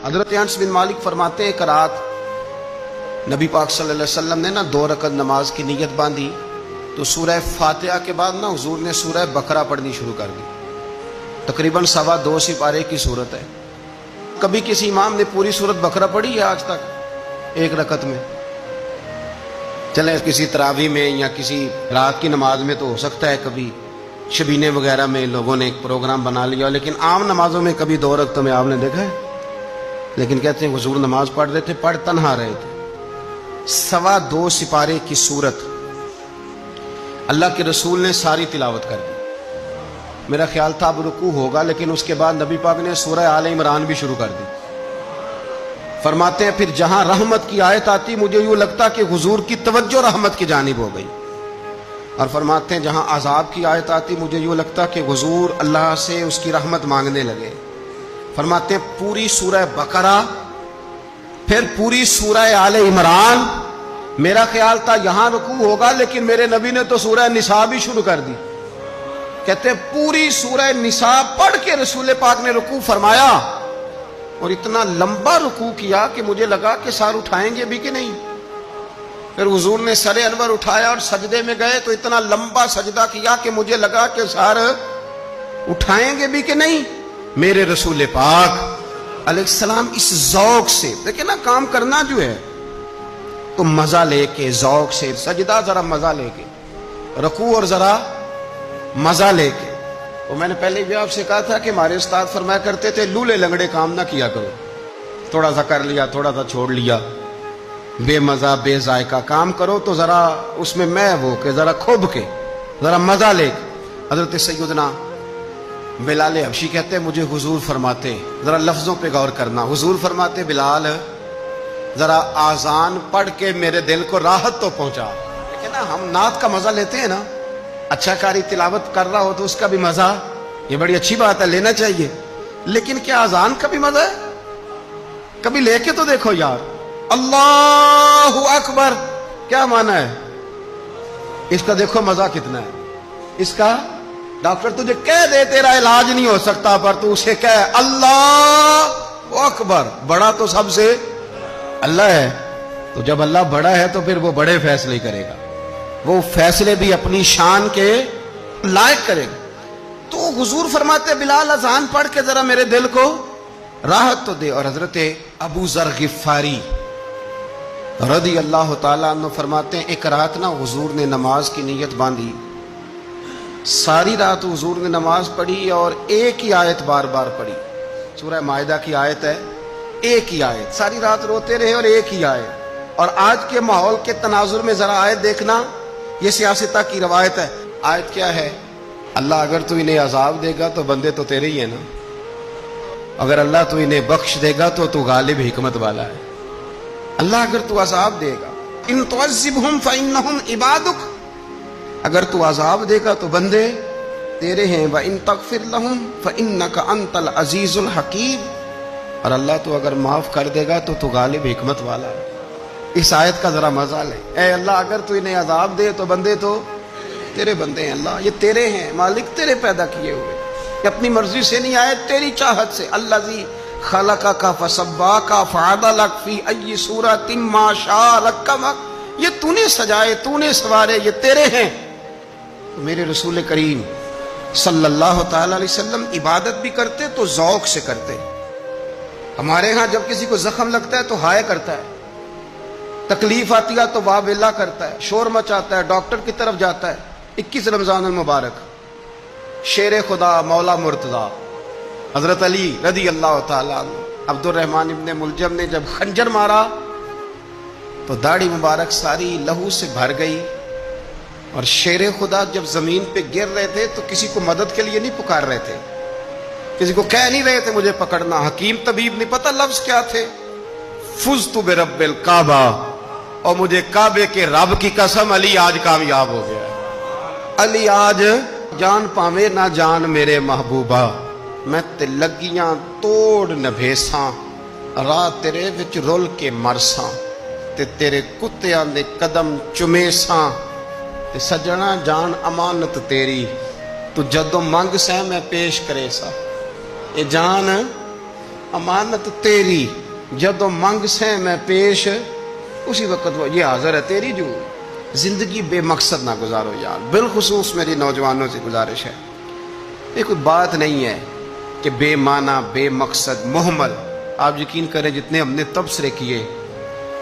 حضرت انس بن مالک فرماتے ہیں کہ رات نبی پاک صلی اللہ علیہ وسلم نے 2 رکعت نماز کی نیت باندھی تو سورہ فاتحہ کے بعد حضور نے سورہ بقرہ پڑھنی شروع کر دی. تقریباً 2.25 سپارے کی صورت ہے. کبھی کسی امام نے پوری سورت بقرہ پڑھی ہے آج تک ایک رکعت میں؟ چلیں کسی تراویح میں یا کسی رات کی نماز میں تو ہو سکتا ہے، کبھی شبینے وغیرہ میں لوگوں نے ایک پروگرام بنا لیا، لیکن عام نمازوں میں کبھی 2 رکعتوں میں آپ نے دیکھا ہے؟ لیکن کہتے ہیں حضور نماز پڑھ رہے تھے، پڑھ تنہا رہے تھے. 2.25 سپارے کی صورت اللہ کے رسول نے ساری تلاوت کر دی. میرا خیال تھا اب رکوع ہوگا، لیکن اس کے بعد نبی پاک نے سورہ آل عمران بھی شروع کر دی. فرماتے ہیں پھر جہاں رحمت کی آیت آتی مجھے یوں لگتا کہ حضور کی توجہ رحمت کی جانب ہو گئی، اور فرماتے ہیں جہاں عذاب کی آیت آتی مجھے یوں لگتا کہ حضور اللہ سے اس کی رحمت مانگنے لگے. فرماتے ہیں پوری سورہ بقرہ پھر پوری سورہ آل عمران. میرا خیال تھا یہاں رکوع ہوگا، لیکن میرے نبی نے تو سورہ نساء بھی شروع کر دی. کہتے ہیں پوری سورہ نساء پڑھ کے رسول پاک نے رکوع فرمایا، اور اتنا لمبا رکوع کیا کہ مجھے لگا کہ سر اٹھائیں گے بھی کہ نہیں. پھر حضور نے سر انور اٹھایا اور سجدے میں گئے تو اتنا لمبا سجدہ کیا کہ مجھے لگا کہ سر اٹھائیں گے بھی کہ نہیں. میرے رسول پاک علیہ السلام اس ذوق سے، دیکھیں نا کام کرنا جو ہے تو مزہ لے کے، ذوق سے، سجدہ ذرا مزہ لے کے، رکوع اور ذرا مزہ لے کے. وہ میں نے پہلے بھی آپ سے کہا تھا کہ ہمارے استاد فرمایا کرتے تھے لولے لنگڑے کام نہ کیا کرو. تھوڑا سا کر لیا، تھوڑا سا چھوڑ لیا، بے مزہ بے ذائقہ کام کرو تو ذرا اس میں ہو کے، ذرا کھب کے، ذرا مزہ لے کے. حضرت سیدنا بلال حبشی کہتے ہیں مجھے حضور فرماتے، ذرا لفظوں پہ غور کرنا، حضور فرماتے بلال ذرا آذان پڑھ کے میرے دل کو راحت تو پہنچا. لیکن نا ہم نعت کا مزہ لیتے ہیں نا، اچھا قاری تلاوت کر رہا ہو تو اس کا بھی مزہ، یہ بڑی اچھی بات ہے، لینا چاہیے. لیکن کیا آذان کا بھی مزہ ہے؟ کبھی لے کے تو دیکھو یار. اللہ اکبر کیا معنی ہے اس کا؟ دیکھو مزہ کتنا ہے اس کا. ڈاکٹر تجھے کہہ دے تیرا علاج نہیں ہو سکتا، پر تو اسے کہہ اللہ اکبر. بڑا تو سب سے اللہ ہے، تو جب اللہ بڑا ہے تو پھر وہ بڑے فیصلے کرے گا، وہ فیصلے بھی اپنی شان کے لائق کرے گا. تو حضور فرماتے بلال اذان پڑھ کے ذرا میرے دل کو راحت تو دے. اور حضرت ابو ذر غفاری رضی اللہ تعالیٰ عنہ فرماتے ہیں ایک رات حضور نے نماز کی نیت باندھی، ساری رات حضور نے نماز پڑھی اور ایک ہی آیت بار بار پڑھی. سورہ مائدہ کی آیت ہے، ایک ہی آیت، ساری رات روتے رہے اور ایک ہی آیت. اور آج کے ماحول کے تناظر میں ذرا آیت دیکھنا، یہ سیاستہ کی روایت ہے. آیت کیا ہے؟ اللہ اگر تو انہیں عذاب دے گا تو بندے تو تیرے ہی ہیں نا، اگر اللہ تو انہیں بخش دے گا تو غالب حکمت والا ہے. اللہ اگر تو عذاب دے گا، ان تعذبہم فإنہم عبادک، اگر تو عذاب دے گا تو بندے تیرے ہیں. وَإِن تَغْفِرْ لَهُمْ فَإِنَّكَ أَنْتَ الْعَزِيزُ الْحَكِيمُ، اور اللہ تو اگر معاف کر دے گا تو غالب حکمت والا ہے. اس آیت کا ذرا مزہ لیں. اے اللہ اگر تو انہیں عذاب دے تو بندے تو تیرے بندے ہیں، اللہ یہ تیرے ہیں، مالک تیرے پیدا کیے ہوئے، یہ اپنی مرضی سے نہیں آئے، تیری چاہت سے. الذی خلقک فسواک فعدلک فی ای صورۃ ما شاء رکبک، یہ تو نے سجائے، تو نے سوارے، یہ تیرے ہیں. میرے رسول کریم صلی اللہ تعالی علیہ وسلم عبادت بھی کرتے تو ذوق سے کرتے. ہمارے ہاں جب کسی کو زخم لگتا ہے تو ہائے کرتا ہے، تکلیف آتی ہے تو واہ ویلا کرتا ہے، شور مچاتا ہے، ڈاکٹر کی طرف جاتا ہے. 21 رمضان المبارک شیر خدا مولا مرتضی حضرت علی رضی اللہ تعالیٰ عنہ، عبد الرحمن ابن ملجم نے جب خنجر مارا تو داڑھی مبارک ساری لہو سے بھر گئی. اور شیر خدا جب زمین پہ گر رہے تھے تو کسی کو مدد کے لیے نہیں پکار رہے تھے، کسی کو کہہ نہیں رہے تھے مجھے پکڑنا. حکیم طبیب نہیں پتہ لفظ کیا تھے، فزت برب الکعبہ، اور مجھے کعبے کے رب کی قسم علی آج کامیاب ہو گیا. علی آج جان پاوے نہ جان میرے محبوبہ، میں تے لگیاں توڑ نبھیساں، راہ تیرے وچ رول کے مرساں، تے تیرے کتیاں دے قدم چمیساں، تے سجنا جان امانت تیری، تو جدو منگ سہ میں پیش کرے سا. یہ جان امانت تیری جدو منگ سے میں پیش، اسی وقت وہ یہ حاضر ہے تیری جو۔ زندگی بے مقصد نہ گزارو یار، بالخصوص میری نوجوانوں سے گزارش ہے، یہ کوئی بات نہیں ہے کہ بے معنی بے مقصد مہمل۔ آپ یقین کریں جتنے ہم نے تبصرے کیے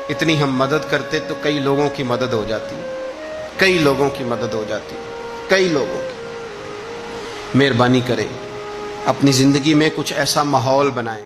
اتنی ہم مدد کرتے تو کئی لوگوں کی مدد ہو جاتی، کئی لوگوں کی مدد ہو جاتی، کئی لوگوں کی۔ مہربانی کریں اپنی زندگی میں کچھ ایسا ماحول بنائیں